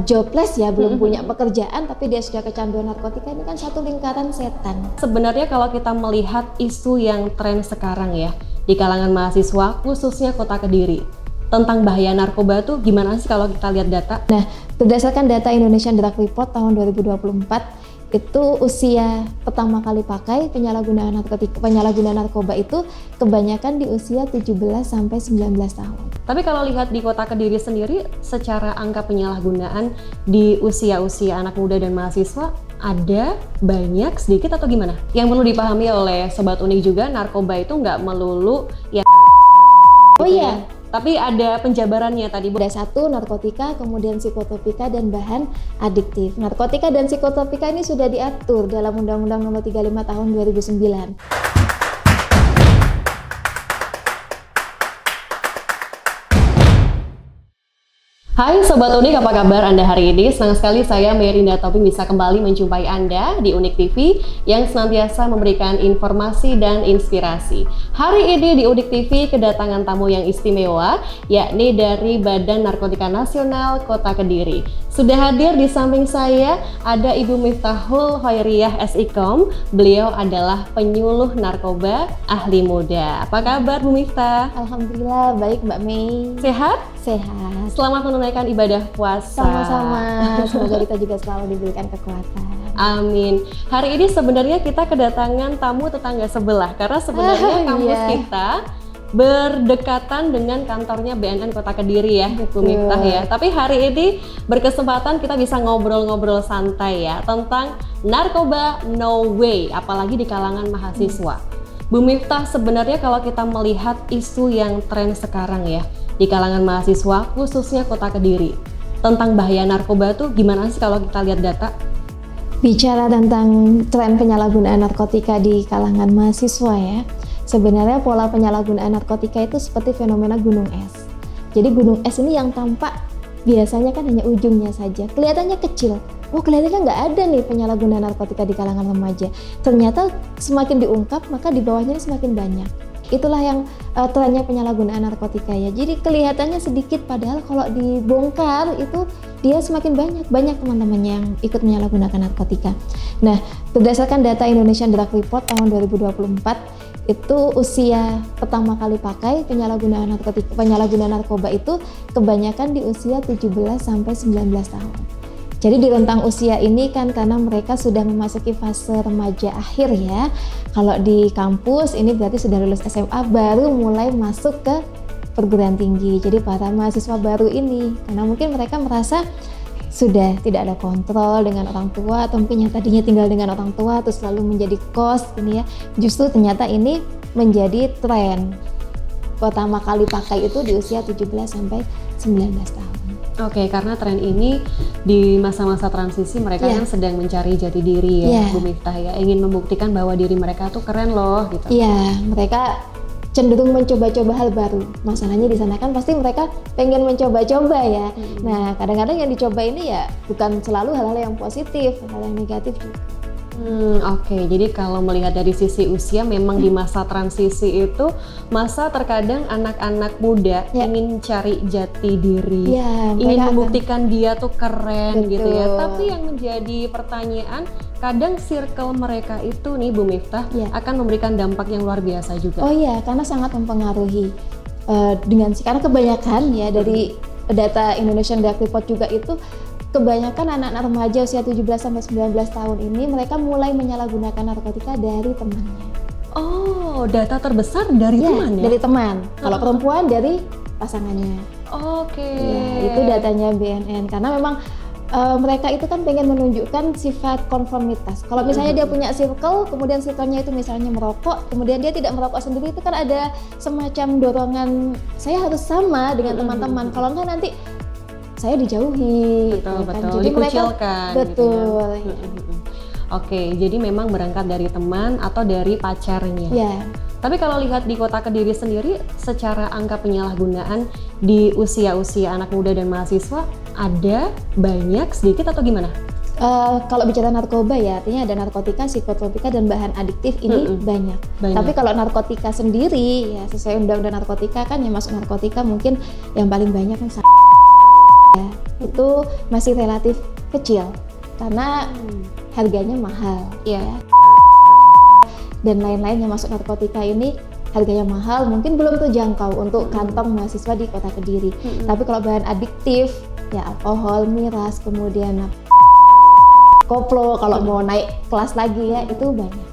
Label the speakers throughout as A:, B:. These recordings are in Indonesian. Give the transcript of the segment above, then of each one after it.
A: jobless ya, belum punya pekerjaan tapi dia sudah kecanduan narkotika, ini kan satu lingkaran setan.
B: Sebenarnya kalau kita melihat isu yang tren sekarang ya di kalangan mahasiswa khususnya Kota Kediri tentang bahaya narkoba tuh gimana sih kalau kita lihat data?
A: Nah, berdasarkan data Indonesian Drug Report tahun 2024 itu usia pertama kali pakai penyalahgunaan narkoba itu kebanyakan di usia 17 sampai 19 tahun.
B: Tapi kalau lihat di Kota Kediri sendiri secara angka penyalahgunaan di usia-usia anak muda dan mahasiswa ada, banyak, sedikit atau gimana? Yang perlu dipahami oleh Sobat Unik juga, narkoba itu nggak melulu ya
A: Oh
B: gitu
A: iya.
B: ya. Tapi ada penjabarannya tadi.
A: Ada satu, narkotika, kemudian psikotropika dan bahan adiktif. Narkotika dan psikotropika ini sudah diatur dalam Undang-Undang Nomor 35 Tahun 2009.
B: Hai Sobat Unik, apa kabar Anda hari ini? Senang sekali saya Merinda Toping bisa kembali menjumpai Anda di Unik TV yang senantiasa memberikan informasi dan inspirasi. Hari ini di Unik TV kedatangan tamu yang istimewa, yakni dari Badan Narkotika Nasional Kota Kediri. Sudah hadir di samping saya ada Ibu Miftahul Hoiriyah SIKOM. Beliau adalah penyuluh narkoba ahli muda. Apa kabar Bu Miftah?
A: Alhamdulillah baik Mbak Mei.
B: Sehat?
A: Sehat.
B: Selamat menunaikan ibadah puasa.
A: Sama-sama. Semoga kita juga selalu diberikan kekuatan.
B: Amin. Hari ini sebenarnya kita kedatangan tamu tetangga sebelah karena sebenarnya kampus kita berdekatan dengan kantornya BNN Kota Kediri ya, Bu Miftah ya. Tapi hari ini berkesempatan kita bisa ngobrol-ngobrol santai ya tentang narkoba no way, apalagi di kalangan mahasiswa. Bu Miftah, sebenarnya kalau kita melihat isu yang tren sekarang ya di kalangan mahasiswa khususnya Kota Kediri tentang bahaya narkoba tuh gimana sih kalau kita lihat data?
A: Bicara tentang tren penyalahgunaan narkotika di kalangan mahasiswa ya, sebenarnya pola penyalahgunaan narkotika itu seperti fenomena gunung es. Jadi gunung es ini yang tampak biasanya kan hanya ujungnya saja, kelihatannya kecil. Oh, kelihatannya nggak ada nih penyalahgunaan narkotika di kalangan remaja. Ternyata semakin diungkap maka di bawahnya semakin banyak. Itulah yang trennya penyalahgunaan narkotika ya. Jadi kelihatannya sedikit padahal kalau dibongkar itu dia semakin banyak teman-teman yang ikut menyalahgunakan narkotika. Nah, berdasarkan data Indonesian Drug Report tahun 2024 itu usia pertama kali pakai penyalahgunaan narkoba itu kebanyakan di usia 17 sampai 19 tahun. Jadi di rentang usia ini kan karena mereka sudah memasuki fase remaja akhir ya. Kalau di kampus ini berarti sudah lulus SMA baru mulai masuk ke perguruan tinggi. Jadi para mahasiswa baru ini karena mungkin mereka merasa sudah tidak ada kontrol dengan orang tua atau mungkin yang tadinya tinggal dengan orang tua terus lalu menjadi kos ini ya. Justru ternyata ini menjadi tren. Pertama kali pakai itu di usia 17 sampai 19 tahun.
B: Oke, karena tren ini di masa-masa transisi mereka kan sedang mencari jati diri ya, Bu Miftah ya, ingin membuktikan bahwa diri mereka tuh keren loh gitu.
A: Iya, mereka cenderung mencoba-coba hal baru. Masalahnya di sana kan pasti mereka pengen mencoba-coba ya. Nah, kadang-kadang yang dicoba ini ya bukan selalu hal-hal yang positif, hal yang negatif juga.
B: Oke, jadi kalau melihat dari sisi usia memang di masa transisi itu masa terkadang anak-anak muda ingin cari jati diri, ingin membuktikan dia tuh keren gitu ya. Tapi yang menjadi pertanyaan, kadang circle mereka itu nih Bu Miftah akan memberikan dampak yang luar biasa juga. Oh
A: iya, karena sangat mempengaruhi karena kebanyakan ya dari data Indonesian Drug Report juga itu kebanyakan anak-anak remaja usia 17 sampai 19 tahun ini mereka mulai menyalahgunakan narkotika dari temannya.
B: Oh, data terbesar dari teman ya?
A: Dari teman. Kalau perempuan dari pasangannya.
B: Oke.
A: Ya, itu datanya BNN karena memang mereka itu kan pengen menunjukkan sifat konformitas. Kalau misalnya dia punya circle, kemudian circle-nya itu misalnya merokok, kemudian dia tidak merokok sendiri, itu kan ada semacam dorongan saya harus sama dengan teman-teman. Kalau enggak nanti saya dijauhi,
B: betul,
A: jadi
B: dikucilkan,
A: betul.
B: Gitu ya. Oke, jadi memang berangkat dari teman atau dari pacarnya.
A: Ya.
B: Tapi kalau lihat di Kota Kediri sendiri, secara angka penyalahgunaan di usia-usia anak muda dan mahasiswa ada, banyak, sedikit atau gimana?
A: Kalau bicara narkoba ya, artinya ada narkotika, psikotropika dan bahan adiktif ini banyak. Tapi kalau narkotika sendiri ya sesuai undang-undang narkotika kan yang masuk narkotika mungkin yang paling banyak kan itu masih relatif kecil karena harganya mahal.
B: Iya.
A: Dan lain-lain yang masuk narkotika ini harganya mahal, mungkin belum terjangkau untuk kantong mahasiswa di Kota Kediri. Tapi kalau bahan adiktif, ya alkohol, miras, kemudian koplo, kalau mau naik kelas lagi ya itu banyak.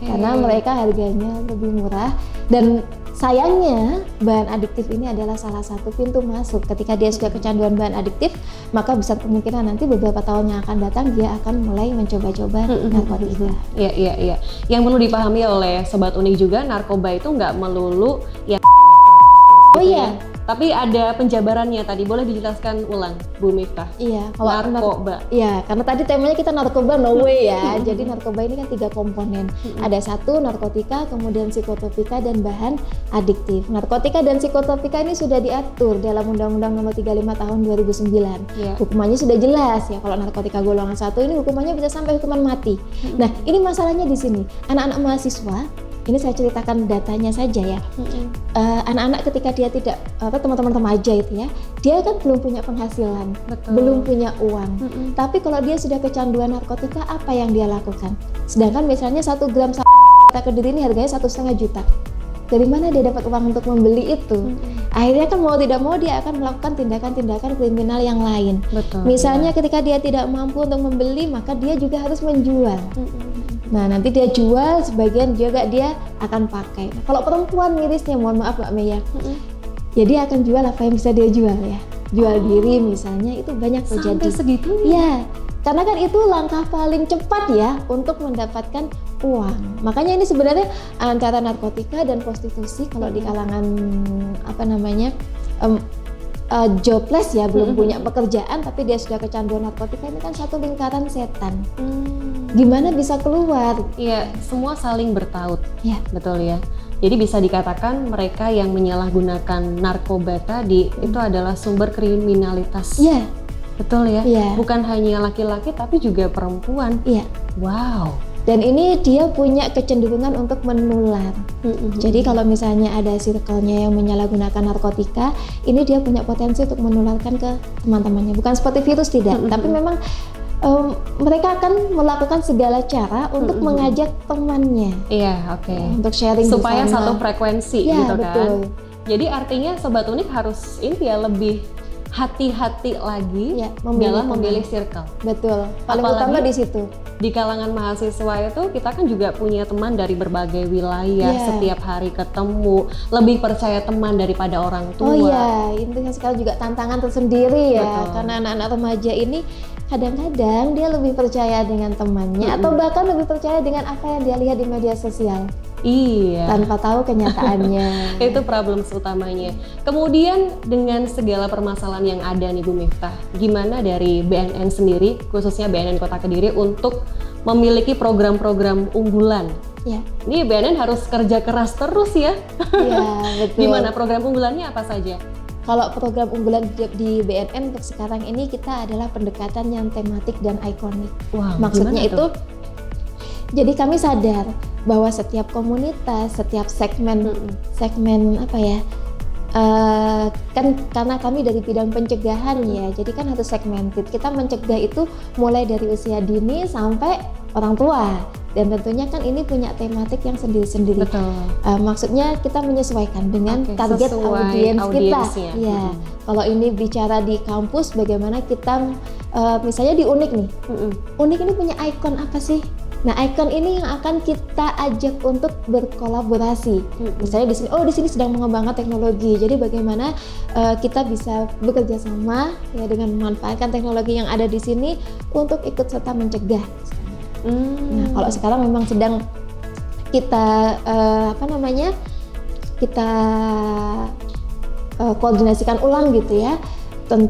A: Karena mereka harganya lebih murah dan sayangnya bahan adiktif ini adalah salah satu pintu masuk. Ketika dia sudah kecanduan bahan adiktif, maka besar kemungkinan nanti beberapa tahun yang akan datang dia akan mulai mencoba-coba narkotika.
B: Iya. Yang perlu dipahami oleh Sobat Unik juga, narkoba itu nggak melulu ya.
A: Oh iya.
B: Tapi ada penjabarannya tadi, boleh dijelaskan ulang, Bu Miftah?
A: Iya, kalau
B: narkoba.
A: Iya, karena tadi temanya kita narkoba no way ya. Jadi narkoba ini kan 3 komponen. Ada 1 narkotika, kemudian psikotropika dan bahan adiktif. Narkotika dan psikotropika ini sudah diatur dalam Undang-Undang Nomor 35 Tahun 2009. Hukumannya sudah jelas ya. Kalau narkotika golongan 1 ini hukumannya bisa sampai hukuman mati. Nah, ini masalahnya di sini. Anak-anak mahasiswa, ini saya ceritakan datanya saja ya. Anak-anak ketika dia tidak teman-teman remaja itu ya, dia kan belum punya penghasilan, belum punya uang. Tapi kalau dia sudah kecanduan narkotika, apa yang dia lakukan? Sedangkan misalnya 1 gram Kota Kediri ini harganya 1,5 juta. Dari mana dia dapat uang untuk membeli itu? Akhirnya kan mau tidak mau dia akan melakukan tindakan-tindakan kriminal yang lain. Misalnya ketika dia tidak mampu untuk membeli, maka dia juga harus menjual. Nah, nanti dia jual, sebagian juga dia akan pakai. Nah, kalau perempuan mirisnya, mohon maaf Mbak Mei ya, jadi akan jual apa yang bisa dia jual ya. Jual diri misalnya, itu banyak terjadi.
B: Sampai segitunya?
A: Ya, karena kan itu langkah paling cepat ya untuk mendapatkan uang. Makanya ini sebenarnya antara narkotika dan prostitusi kalau di kalangan jobless ya, belum punya pekerjaan tapi dia sudah kecanduan narkotika, ini kan satu lingkaran setan. Gimana bisa keluar?
B: Iya, semua saling bertaut.
A: Ya,
B: betul ya. Jadi bisa dikatakan mereka yang menyalahgunakan narkoba tadi itu adalah sumber kriminalitas.
A: Iya.
B: Betul ya?
A: Iya.
B: Bukan hanya laki-laki tapi juga perempuan.
A: Iya.
B: Wow.
A: Dan ini dia punya kecenderungan untuk menular. Jadi kalau misalnya ada circle-nya yang menyalahgunakan narkotika, ini dia punya potensi untuk menularkan ke teman-temannya. Bukan seperti virus tidak, tapi memang mereka akan melakukan segala cara untuk mengajak temannya.
B: Iya, oke.
A: Untuk sharing
B: supaya
A: bersama.
B: satu frekuensi
A: Ya,
B: gitu kan.
A: betul.
B: Jadi artinya Sobat Unik harus ini ya lebih hati-hati lagi
A: ya,
B: dalam memilih circle.
A: Betul. Paling
B: Apalagi
A: utama di situ.
B: Di kalangan mahasiswa itu kita kan juga punya teman dari berbagai wilayah, setiap hari ketemu, lebih percaya teman daripada orang tua.
A: Oh iya, itu sekarang juga tantangan tersendiri ya.
B: Betul.
A: Karena anak-anak remaja ini kadang-kadang dia lebih percaya dengan temannya atau bahkan lebih percaya dengan apa yang dia lihat di media sosial.
B: Iya.
A: Tanpa tahu kenyataannya.
B: Itu problem utamanya. Kemudian dengan segala permasalahan yang ada nih Bu Miftah, gimana dari BNN sendiri, khususnya BNN Kota Kediri untuk memiliki program-program unggulan?
A: Ya.
B: Ini BNN harus kerja keras terus ya.
A: Iya, betul.
B: Gimana program unggulannya apa saja?
A: Kalau program unggulan di BNN untuk sekarang ini kita adalah pendekatan yang tematik dan ikonik.
B: Wow,
A: maksudnya itu, jadi kami sadar bahwa setiap komunitas, setiap segmen apa ya, kan karena kami dari bidang pencegahan ya, jadi kan harus segmented. Kita mencegah itu mulai dari usia dini sampai orang tua. Dan tentunya kan ini punya tematik yang sendiri-sendiri.
B: Betul.
A: Maksudnya kita menyesuaikan dengan target audiens kita. Ya. Kalau ini bicara di kampus, bagaimana kita misalnya di Unik nih. Unik ini punya ikon apa sih? Nah, ikon ini yang akan kita ajak untuk berkolaborasi. Misalnya di sini sedang mengembangkan teknologi. Jadi bagaimana kita bisa bekerja sama ya dengan memanfaatkan teknologi yang ada di sini untuk ikut serta mencegah. Nah, kalau sekarang memang sedang kita kita koordinasikan ulang gitu ya.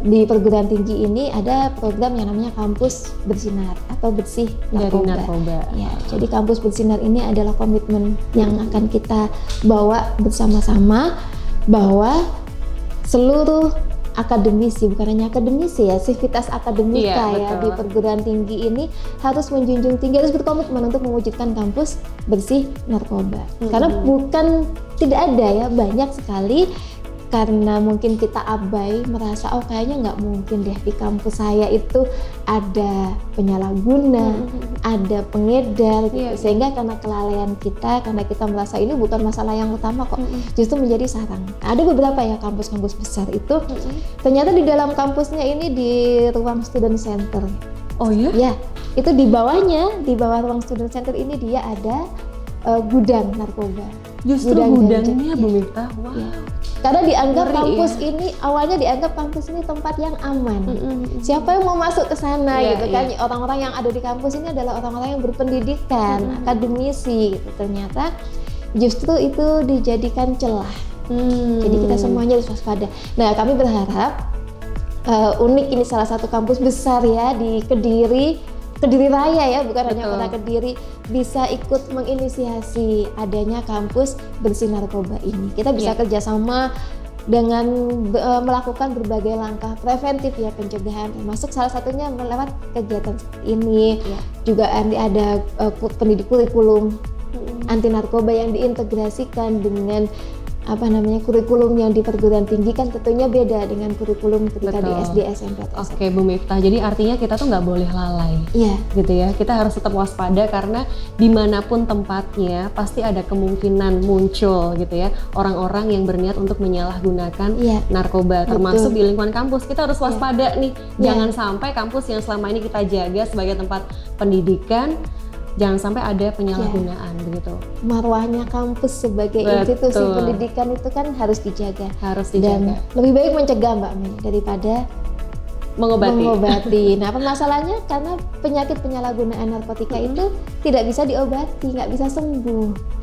A: Di perguruan tinggi ini ada program yang namanya Kampus Bersinar atau Bersih Narkoba. Ya, jadi Kampus Bersinar ini adalah komitmen yang akan kita bawa bersama-sama bahwa seluruh akademisi, bukan hanya akademisi ya, sivitas akademika ya di perguruan tinggi ini harus menjunjung tinggi, harus berkomitmen untuk mewujudkan kampus bersih narkoba. Karena tidak ada ya, banyak sekali karena mungkin kita abai, merasa oh kayaknya nggak mungkin deh di kampus saya itu ada penyalahguna, ada pengedar gitu. Sehingga karena kelalaian kita, karena kita merasa ini bukan masalah yang utama kok, justru menjadi sarang. Ada beberapa ya kampus-kampus besar itu ternyata di dalam kampusnya ini di ruang student center.
B: Oh iya?
A: Ya, itu di bawahnya, di bawah ruang student center ini dia ada gudang narkoba.
B: Justru gudangnya Bu Miftah. Wow.
A: Ya. Karena dianggap
B: Ngeri,
A: kampus ini awalnya dianggap kampus ini tempat yang aman. Siapa yang mau masuk ke sana gitu kan? Orang-orang yang ada di kampus ini adalah orang-orang yang berpendidikan, akademisi gitu. Ternyata justru itu dijadikan celah. Jadi kita semuanya harus waspada. Nah, kami berharap Unik ini salah satu kampus besar ya di Kediri Raya ya, bukan hanya kota Kediri, bisa ikut menginisiasi adanya kampus bersih narkoba ini. Kita bisa kerjasama dengan melakukan berbagai langkah preventif ya, pencegahan, termasuk salah satunya melewat kegiatan ini. Juga ada pendidik kurikulum anti narkoba yang diintegrasikan dengan kurikulum yang di perguruan tinggi, kan tentunya beda dengan kurikulum ketika di SD, SMP atau SMA.
B: Oke Bu Miftah, jadi artinya kita tuh nggak boleh lalai, gitu ya. Kita harus tetap waspada karena dimanapun tempatnya pasti ada kemungkinan muncul gitu ya orang-orang yang berniat untuk menyalahgunakan narkoba, termasuk di lingkungan kampus. Kita harus waspada nih, jangan sampai kampus yang selama ini kita jaga sebagai tempat pendidikan, jangan sampai ada penyalahgunaan begitu.
A: Marwahnya kampus sebagai institusi pendidikan itu kan harus dijaga. Dan lebih baik mencegah Mbak Mei daripada mengobati. Nah, permasalahannya karena penyakit penyalahgunaan narkotika itu tidak bisa diobati, nggak bisa sembuh.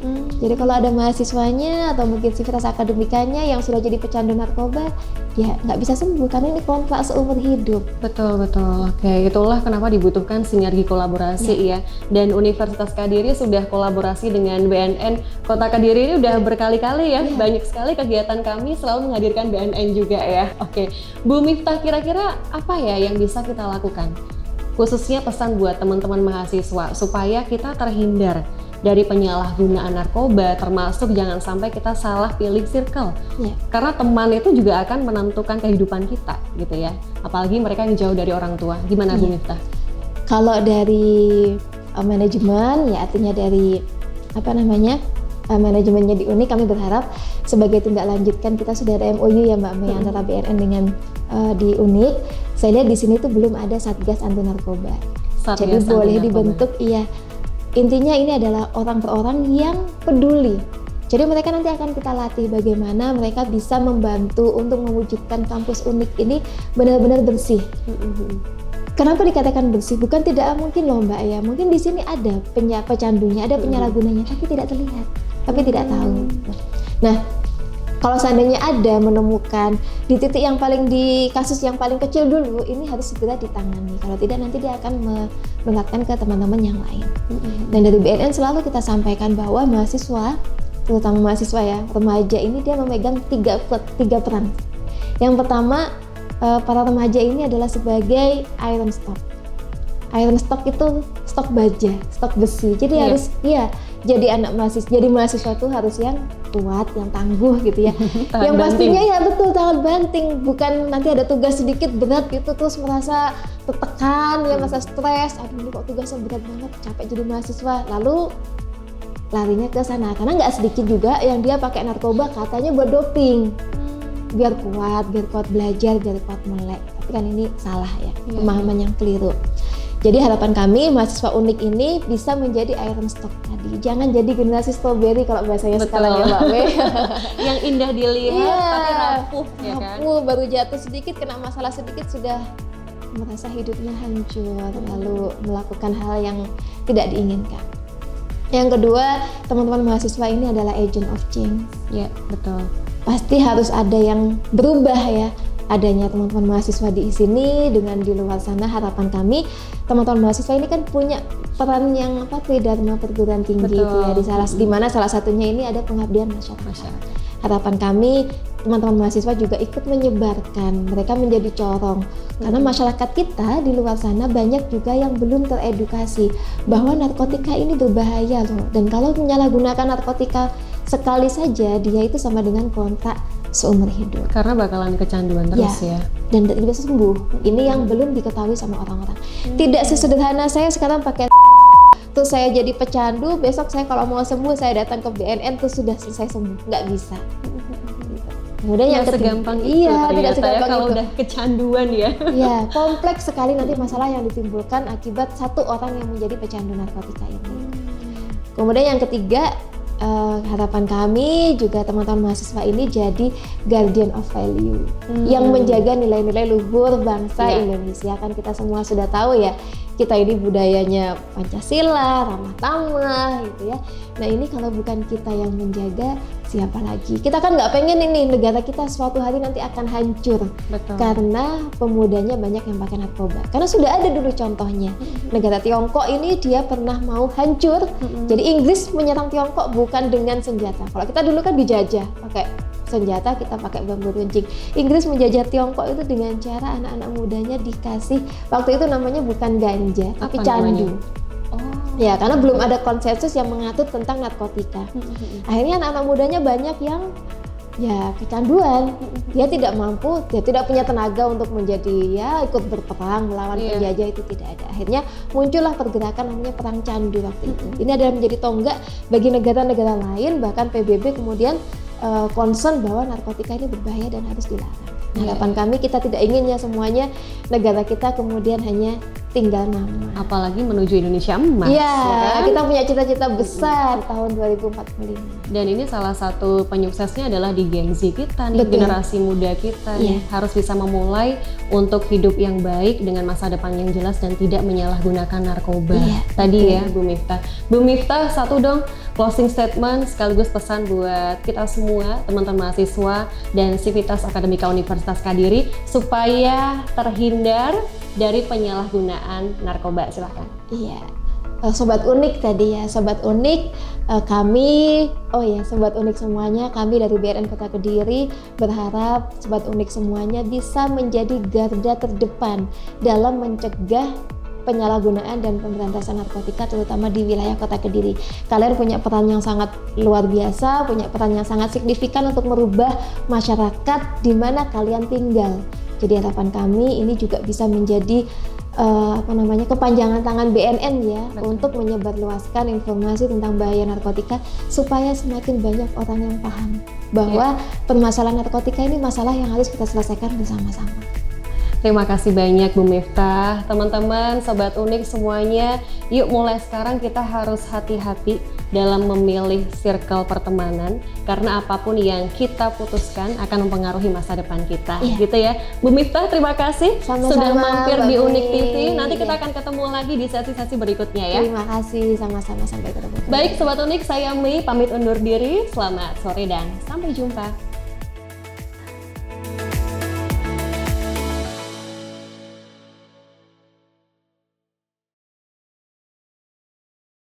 A: Jadi kalau ada mahasiswanya atau mungkin sivitas akademikanya yang sudah jadi pecandu narkoba, ya nggak bisa sembuh karena ini kontrak seumur hidup.
B: Betul. Oke, itulah kenapa dibutuhkan sinergi kolaborasi ya. Dan Universitas Kediri sudah kolaborasi dengan BNN Kota Kediri ini udah berkali-kali ya. Banyak sekali kegiatan kami selalu menghadirkan BNN juga ya. Oke, Bu Miftah, kira-kira apa ya yang bisa kita lakukan? Khususnya pesan buat teman-teman mahasiswa supaya kita terhindar dari penyalahgunaan narkoba, termasuk jangan sampai kita salah pilih circle. Karena teman itu juga akan menentukan kehidupan kita gitu ya. Apalagi mereka yang jauh dari orang tua. Gimana Bu Miftah?
A: Kalau dari manajemen ya, artinya dari manajemennya di Unik, kami berharap sebagai tindak lanjutkan kita sudah ada MOU ya Mbak Mei antara BNN dengan di Unik. Saya lihat di sini tuh belum ada Satgas anti narkoba. Jadi boleh dibentuk, intinya ini adalah orang per orang yang peduli. Jadi mereka nanti akan kita latih bagaimana mereka bisa membantu untuk mewujudkan kampus Unik ini benar-benar bersih. Kenapa dikatakan bersih? Bukan tidak mungkin loh Mbak ya. Mungkin di sini ada pecandunya, ada penyalahgunanya, tapi tidak terlihat, tapi tidak tahu. Nah, kalau seandainya ada menemukan di titik yang di kasus yang paling kecil dulu, ini harus segera ditangani. Kalau tidak nanti dia akan menularkan ke teman-teman yang lain. Dan dari BNN selalu kita sampaikan bahwa mahasiswa, terutama mahasiswa ya, remaja ini dia memegang tiga peran. Yang pertama, para remaja ini adalah sebagai iron stock. Iron stock itu stok baja, stok besi. Jadi harus jadi mahasiswa tuh harus yang kuat, yang tangguh gitu ya. Yang pastinya tahan banting, bukan nanti ada tugas sedikit berat gitu terus merasa tertekan ya, merasa stres. Aduh ini kok tugasnya berat banget, capek jadi mahasiswa. Lalu larinya ke sana karena nggak sedikit juga yang dia pakai narkoba katanya buat doping. Biar kuat belajar, biar kuat melek. Tapi kan ini salah ya, pemahaman yang keliru. Jadi harapan kami mahasiswa Unik ini bisa menjadi iron stock tadi. Jangan jadi generasi strawberry kalau bahasanya sekarang ya Mbak Mei.
B: Yang indah dilihat tapi rapuh ya kan.
A: Baru jatuh sedikit, kena masalah sedikit sudah merasa hidupnya hancur, lalu melakukan hal yang tidak diinginkan. Yang kedua, teman-teman mahasiswa ini adalah agent of change.
B: Ya, betul.
A: Pasti harus ada yang berubah ya. Adanya teman-teman mahasiswa di sini dengan di luar sana, harapan kami teman-teman mahasiswa ini kan punya peran yang tridharma perguruan tinggi itu ya, di mana salah satunya ini ada pengabdian masyarakat. Harapan kami teman-teman mahasiswa juga ikut menyebarkan, mereka menjadi corong karena masyarakat kita di luar sana banyak juga yang belum teredukasi bahwa narkotika ini berbahaya loh, dan kalau menyalahgunakan narkotika sekali saja dia itu sama dengan kontrak seumur hidup.
B: Karena bakalan kecanduan terus ya.
A: Dan tidak bisa sembuh. Ini yang belum diketahui sama orang-orang. Tidak sesederhana saya sekarang pakai terus saya jadi pecandu, besok saya kalau mau sembuh saya datang ke BNN terus sudah selesai sembuh. Nggak bisa. Kemudian yang
B: segampang itu
A: tidak segampang
B: kalau
A: itu.
B: Udah kecanduan ya.
A: Iya, kompleks sekali nanti masalah yang ditimbulkan akibat satu orang yang menjadi pecandu narkotika ini. Kemudian yang ketiga, harapan kami juga teman-teman mahasiswa ini jadi guardian of value yang menjaga nilai-nilai luhur bangsa Indonesia. Kan kita semua sudah tahu ya, kita ini budayanya Pancasila, ramah tamah gitu ya. Nah ini kalau bukan kita yang menjaga, siapa lagi? Kita kan nggak pengen ini negara kita suatu hari nanti akan hancur.
B: Betul.
A: Karena pemudanya banyak yang pakai narkoba. Karena sudah ada dulu contohnya. Negara Tiongkok ini dia pernah mau hancur. Jadi Inggris menyerang Tiongkok bukan dengan senjata. Kalau kita dulu kan dijajah pakai senjata, kita pakai bambu runcing. Inggris menjajah Tiongkok itu dengan cara anak-anak mudanya dikasih, waktu itu namanya bukan ganja, tapi candu. Ya, karena belum ada konsensus yang mengatur tentang narkotika. Akhirnya anak-anak mudanya banyak yang ya kecanduan. Dia tidak mampu, dia tidak punya tenaga untuk menjadi ikut berperang melawan penjajah, itu tidak ada. Akhirnya muncullah pergerakan namanya perang candu waktu itu. Ini adalah menjadi tonggak bagi negara-negara lain, bahkan PBB kemudian concern bahwa narkotika ini berbahaya dan harus dilarang. Harapan kami, kita tidak inginnya semuanya negara kita kemudian hanya tinggal nama.
B: Apalagi menuju Indonesia emas.
A: Iya,
B: kan?
A: kita punya cita-cita besar tahun 2045.
B: Dan ini salah satu penyuksesnya adalah di Gen Z kita nih, generasi muda kita nih, harus bisa memulai untuk hidup yang baik dengan masa depan yang jelas dan tidak menyalahgunakan narkoba. Tadi ya Bu Miftah. Bu Miftah, satu dong closing statement sekaligus pesan buat kita semua, teman-teman mahasiswa dan Sivitas Akademika Universitas Kadiri supaya terhindar dari penyalahgunaan narkoba. Silahkan.
A: Iya, Sobat Unik tadi ya, Sobat Unik, Sobat Unik semuanya, kami dari BRN Kota Kediri berharap Sobat Unik semuanya bisa menjadi garda terdepan dalam mencegah penyalahgunaan dan pemberantasan narkotika terutama di wilayah Kota Kediri. Kalian punya peran yang sangat luar biasa, punya peran yang sangat signifikan untuk merubah masyarakat di mana kalian tinggal. Jadi harapan kami ini juga bisa menjadi kepanjangan tangan BNN ya. Betul. Untuk menyebarluaskan informasi tentang bahaya narkotika supaya semakin banyak orang yang paham bahwa permasalahan narkotika ini masalah yang harus kita selesaikan bersama-sama.
B: Terima kasih banyak Bu Miftah. Teman-teman, Sobat Unik semuanya, yuk mulai sekarang kita harus hati-hati dalam memilih circle pertemanan karena apapun yang kita putuskan akan mempengaruhi masa depan kita. Gitu ya. Bu Miftah, terima kasih sudah mampir di Unik TV. Nanti kita akan ketemu lagi di sesi-sesi berikutnya ya.
A: Terima kasih, sama-sama, sampai ketemu.
B: Baik Sobat Unik, saya Mei pamit undur diri. Selamat sore dan sampai jumpa.